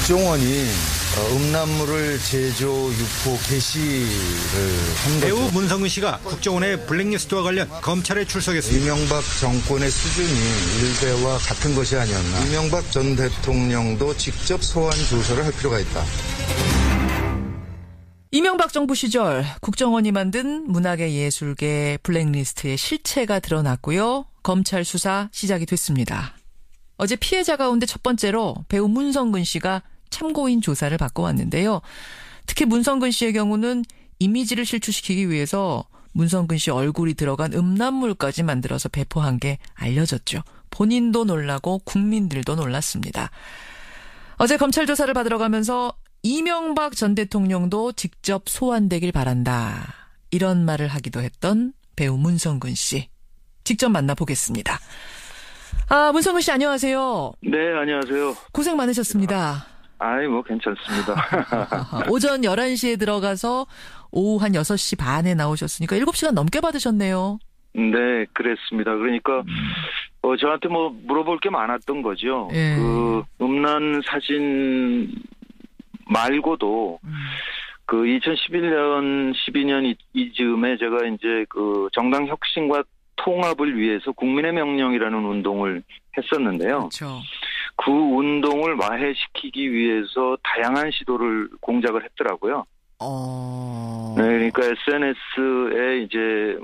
국정원이 음란물을 제조, 유포, 게시를 한 배우 거죠. 문성근 씨가 국정원의 블랙리스트와 관련 검찰에 출석했습니다. 이명박 정권의 수준이 일베와 같은 것이 아니었나. 이명박 전 대통령도 직접 소환 조사를 할 필요가 있다. 이명박 정부 시절 국정원이 만든 문학의 예술계 블랙리스트의 실체가 드러났고요. 검찰 수사 시작이 됐습니다. 어제 피해자 가운데 첫 번째로 배우 문성근 씨가 참고인 조사를 받고 왔는데요. 특히 문성근 씨의 경우는 이미지를 실추시키기 위해서 문성근 씨 얼굴이 들어간 음란물까지 만들어서 배포한 게 알려졌죠. 본인도 놀라고 국민들도 놀랐습니다. 어제 검찰 조사를 받으러 가면서 이명박 전 대통령도 직접 소환되길 바란다. 이런 말을 하기도 했던 배우 문성근 씨. 직접 만나보겠습니다. 문성근 씨 안녕하세요. 네, 안녕하세요. 고생 많으셨습니다. 괜찮습니다. 오전 11시에 들어가서 오후 한 6시 반에 나오셨으니까 7시간 넘게 받으셨네요. 네, 그랬습니다. 그러니까 저한테 물어볼 게 많았던 거죠. 예. 그 음란 사진 말고도 그 2011년, 12년 이즈음에 제가 이제 그 정당 혁신과 통합을 위해서 국민의 명령이라는 운동을 했었는데요. 그렇죠. 그 운동을 와해시키기 위해서 다양한 시도를 공작을 했더라고요. 네, 그러니까 SNS에 이제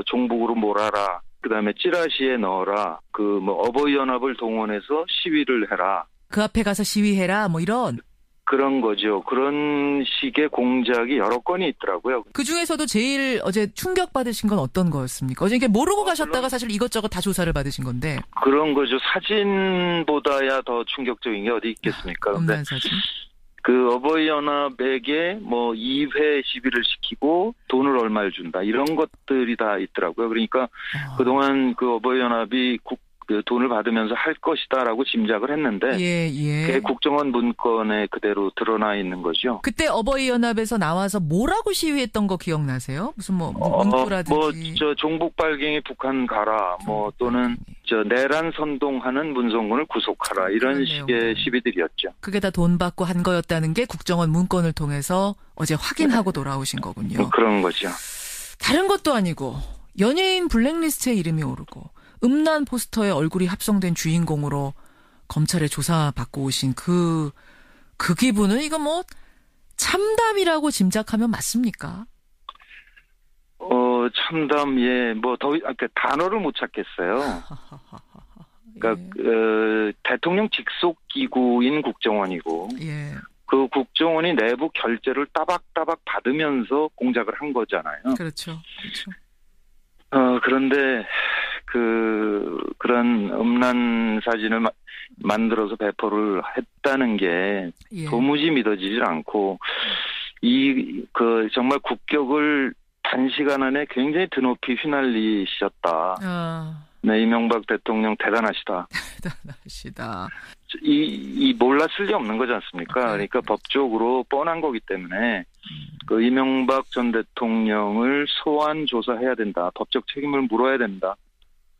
종북으로 몰아라. 그다음에 찌라시에 넣어라. 어버이 연합을 동원해서 시위를 해라. 그 앞에 가서 시위해라. 이런. 그런 거죠. 그런 식의 공작이 여러 건이 있더라고요. 그 중에서도 제일 어제 충격받으신 건 어떤 거였습니까? 어제 이게 모르고 가셨다가 사실 이것저것 다 조사를 받으신 건데. 그런 거죠. 사진보다야 더 충격적인 게 어디 있겠습니까? 음란 사진. 그 어버이 연합에게 2회 시비를 시키고 돈을 얼마를 준다. 이런 것들이 다 있더라고요. 그러니까 그동안 그 어버이 연합이 그 돈을 받으면서 할 것이다라고 짐작을 했는데 예. 그게 국정원 문건에 그대로 드러나 있는 거죠. 그때 어버이 연합에서 나와서 뭐라고 시위했던 거 기억나세요? 무슨 문구라든지. 종북 빨갱이 북한 가라. 또는 내란 선동하는 문성근을 구속하라. 이런 식의 시비들이었죠. 그게 다 돈 받고 한 거였다는 게 국정원 문건을 통해서 어제 확인하고 돌아오신 거군요. 그런 거죠. 다른 것도 아니고 연예인 블랙리스트에 이름이 오르고 음란 포스터에 얼굴이 합성된 주인공으로 검찰에 조사받고 오신 그 기분은 이거 참담이라고 짐작하면 맞습니까? 참담, 단어를 못 찾겠어요. 그러니까, 대통령 직속 기구인 국정원이고, 예. 그 국정원이 내부 결재를 따박따박 받으면서 공작을 한 거잖아요. 그렇죠. 그런데, 그런 음란 사진을 만들어서 배포를 했다는 게 도무지 믿어지질 않고, 정말 국격을 단시간 안에 굉장히 드높이 휘날리셨다. 네, 이명박 대통령 대단하시다. 몰랐을 리 없는 거지 않습니까? 그러니까 법적으로 뻔한 거기 때문에 그 이명박 전 대통령을 소환 조사해야 된다. 법적 책임을 물어야 된다.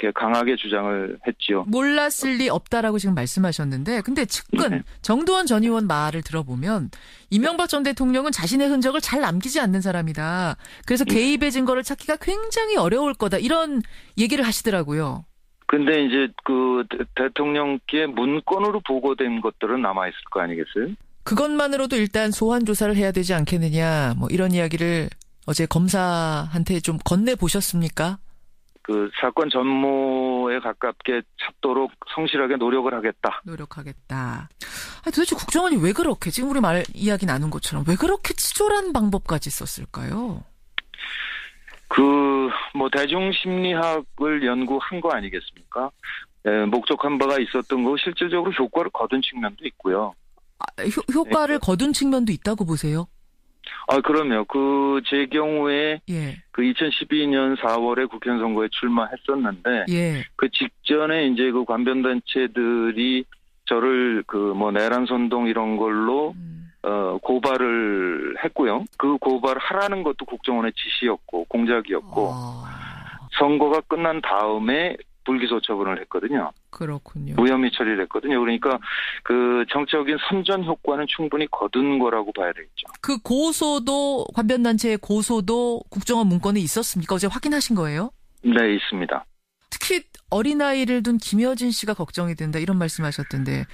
이렇게 강하게 주장을 했지요. 몰랐을 리 없다라고 지금 말씀하셨는데 근데 측근 정두원 전 의원 말을 들어보면 이명박 전 대통령은 자신의 흔적을 잘 남기지 않는 사람이다. 그래서 개입의 증거를 찾기가 굉장히 어려울 거다. 이런 얘기를 하시더라고요. 근데 이제 그 대통령께 문건으로 보고된 것들은 남아있을 거 아니겠어요? 그것만으로도 일단 소환 조사를 해야 되지 않겠느냐. 이런 이야기를 어제 검사한테 좀 건네보셨습니까? 그 사건 전모에 가깝게 찾도록 성실하게 노력하겠다. 도대체 국정원이 왜 그렇게 지금 우리 이야기 나눈 것처럼 왜 그렇게 치졸한 방법까지 썼을까요? 대중심리학을 연구한 거 아니겠습니까? 목적한 바가 있었던 거 실질적으로 효과를 거둔 측면도 있고요. 효과를 거둔 측면도 있다고 보세요? 그럼요. 제 경우에 그 2012년 4월에 국회의원 선거에 출마했었는데 그 직전에 이제 그 관변단체들이 저를 내란 선동 이런 걸로 고발을 했고요. 그 고발을 하라는 것도 국정원의 지시였고 공작이었고 선거가 끝난 다음에 불기소 처분을 했거든요. 그렇군요. 무혐의 처리를 했거든요. 그러니까 그 정치적인 선전 효과는 충분히 거둔 거라고 봐야 되겠죠. 그 고소도 관변단체의 고소도 국정원 문건에 있었습니까? 어제 확인하신 거예요? 네, 있습니다. 특히 어린아이를 둔 김여진 씨가 걱정이 된다 이런 말씀하셨던데.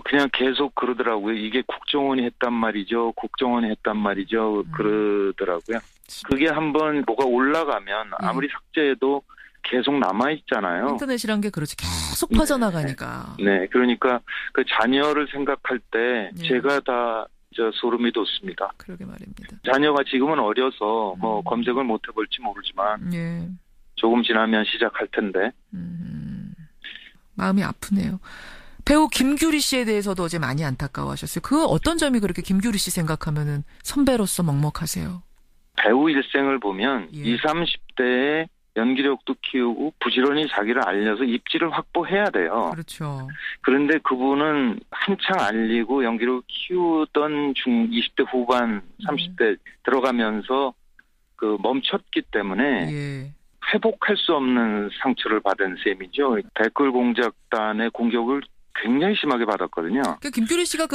그냥 계속 그러더라고요. 이게 국정원이 했단 말이죠. 국정원이 했단 말이죠. 그러더라고요. 그게 한번 뭐가 올라가면 아무리 삭제해도 계속 남아있잖아요. 인터넷이란 게 그렇지. 계속 퍼져나가니까. 네. 그러니까 그 자녀를 생각할 때 제가 다 소름이 돋습니다. 그러게 말입니다. 자녀가 지금은 어려서 뭐 검색을 못 해볼지 모르지만 예. 조금 지나면 시작할 텐데. 마음이 아프네요. 배우 김규리 씨에 대해서도 어제 많이 안타까워하셨어요. 그 어떤 점이 그렇게 김규리 씨 생각하면은 선배로서 먹먹하세요? 배우 일생을 보면 예. 20, 30대에 연기력도 키우고 부지런히 자기를 알려서 입지를 확보해야 돼요. 그렇죠. 그런데 그분은 한창 알리고 연기력을 키우던 20대 후반, 30대 들어가면서 그 멈췄기 때문에 예. 회복할 수 없는 상처를 받은 셈이죠. 댓글 공작단의 공격을 굉장히 심하게 받았거든요. 그 김규리 씨가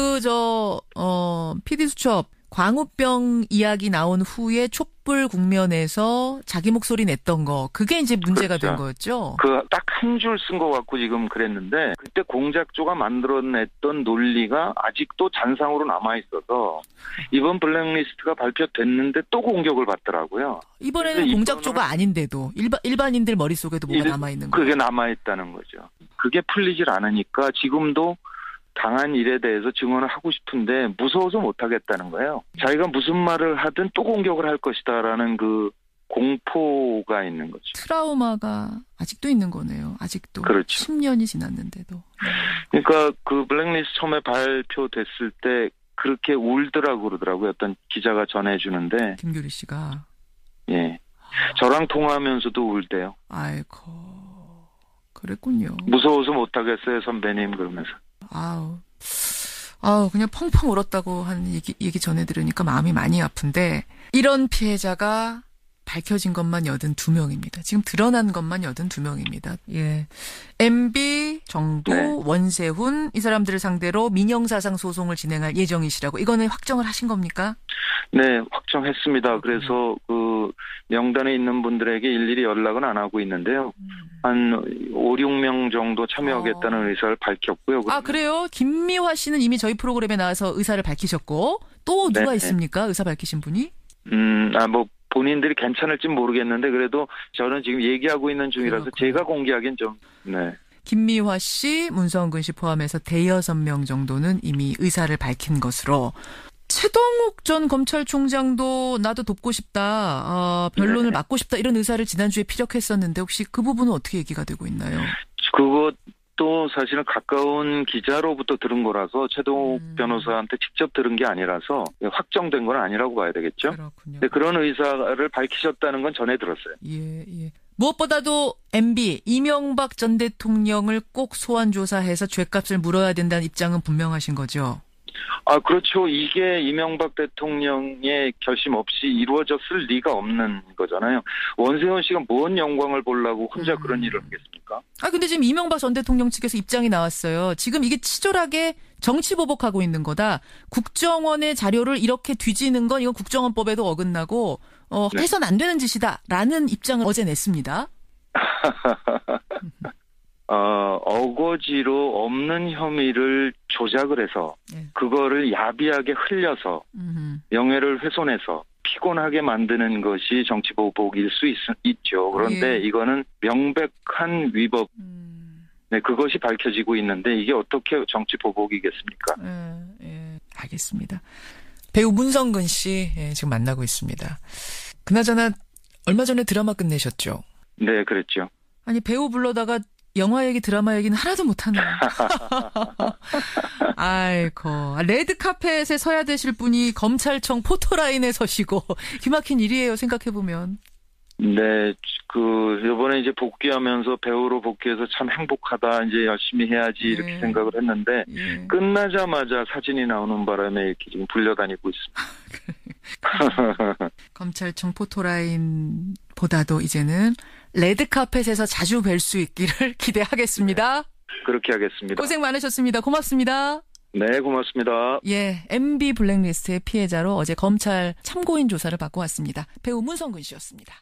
PD 수첩 광우병 이야기 나온 후에 촛불 국면에서 자기 목소리 냈던 거 그게 이제 문제가 그렇죠. 된 거였죠. 그 딱 한 줄 쓴 거 갖고 지금 그랬는데 그때 공작조가 만들어냈던 논리가 아직도 잔상으로 남아 있어서 이번 블랙리스트가 발표됐는데 또 공격을 받더라고요. 이번에는 공작조가 아닌데도 일반인들 머릿속에도 뭐가 남아있는 거예요. 그게 남아있다는 거죠. 그게 풀리질 않으니까 지금도 당한 일에 대해서 증언을 하고 싶은데 무서워서 못하겠다는 거예요. 자기가 무슨 말을 하든 또 공격을 할 것이다라는 그 공포가 있는 거죠. 트라우마가 아직도 있는 거네요. 아직도. 그렇죠. 10년이 지났는데도. 그러니까 그 블랙리스트 처음에 발표됐을 때 그렇게 울더라고 그러더라고요. 어떤 기자가 전해주는데. 김규리 씨가. 예. 저랑 통화하면서도 울대요. 아이고. 그랬군요. 무서워서 못하겠어요, 선배님 그러면서. 아우, 그냥 펑펑 울었다고 하는 얘기 전해 들으니까 마음이 많이 아픈데, 이런 피해자가 밝혀진 것만 82명입니다. 지금 드러난 것만 82명입니다. 예. MB, 정도, 네. 원세훈, 이 사람들을 상대로 민형사상 소송을 진행할 예정이시라고. 이거는 확정을 하신 겁니까? 네, 확정했습니다. 그래서 그 명단에 있는 분들에게 일일이 연락은 안 하고 있는데요. 한 5, 6명 정도 참여하겠다는 의사를 밝혔고요. 그래요? 김미화 씨는 이미 저희 프로그램에 나와서 의사를 밝히셨고, 또 누가 네. 있습니까? 의사 밝히신 분이? 본인들이 괜찮을지 모르겠는데 그래도 저는 지금 얘기하고 있는 중이라서 그렇군요. 제가 공개하기엔 좀, 네. 김미화 씨, 문성근 씨 포함해서 대여섯 명 정도는 이미 의사를 밝힌 것으로 최동욱 전 검찰총장도 나도 돕고 싶다, 변론을 맡고 싶다 이런 의사를 지난주에 피력했었는데 혹시 그 부분은 어떻게 얘기가 되고 있나요? 그것도 사실은 가까운 기자로부터 들은 거라서 최동욱 변호사한테 직접 들은 게 아니라서 확정된 건 아니라고 봐야 되겠죠. 그렇군요. 네, 그런 의사를 밝히셨다는 건 전해 들었어요. 예. 무엇보다도 MB, 이명박 전 대통령을 꼭 소환 조사해서 죗값을 물어야 된다는 입장은 분명하신 거죠? 그렇죠. 이게 이명박 대통령의 결심 없이 이루어졌을 리가 없는 거잖아요. 원세훈 씨가 뭔 영광을 보려고 혼자 그런 일을 하겠습니까? 근데 지금 이명박 전 대통령 측에서 입장이 나왔어요. 지금 이게 치졸하게 정치 보복하고 있는 거다. 국정원의 자료를 이렇게 뒤지는 건 이건 국정원법에도 어긋나고 해서는 안 되는 짓이다라는 입장을 어제 냈습니다. 어거지로 없는 措미를 조작을 해서 그거를 야비하게 흘려서 명예를 훼손해서 피곤하게 만드는 것이 정치보복일 수 있죠. 그런데 이거는 명백한 위법. 네, 그것이 밝혀지고 있는데 이게 어떻게 정치보복이겠습니까? 알겠습니다. 배우 문성근 씨 지금 만나고 있습니다. 그나저나 얼마 전에 드라마 끝내셨죠? 네, 그랬죠. 아니 배우 불러다가 영화 얘기, 드라마 얘기는 하나도 못하네요. 아이고. 레드카펫에 서야 되실 분이 검찰청 포토라인에 서시고 기막힌 일이에요, 생각해보면. 네, 요번에 이제 복귀하면서 배우로 복귀해서 참 행복하다, 이제 열심히 해야지, 이렇게 생각을 했는데, 끝나자마자 사진이 나오는 바람에 이렇게 지금 불려다니고 있습니다. 검찰청 포토라인보다도 이제는 레드카펫에서 자주 뵐 수 있기를 기대하겠습니다. 그렇게 하겠습니다. 고생 많으셨습니다. 고맙습니다. 네, 고맙습니다. 예, MB 블랙리스트의 피해자로 어제 검찰 참고인 조사를 받고 왔습니다. 배우 문성근 씨였습니다.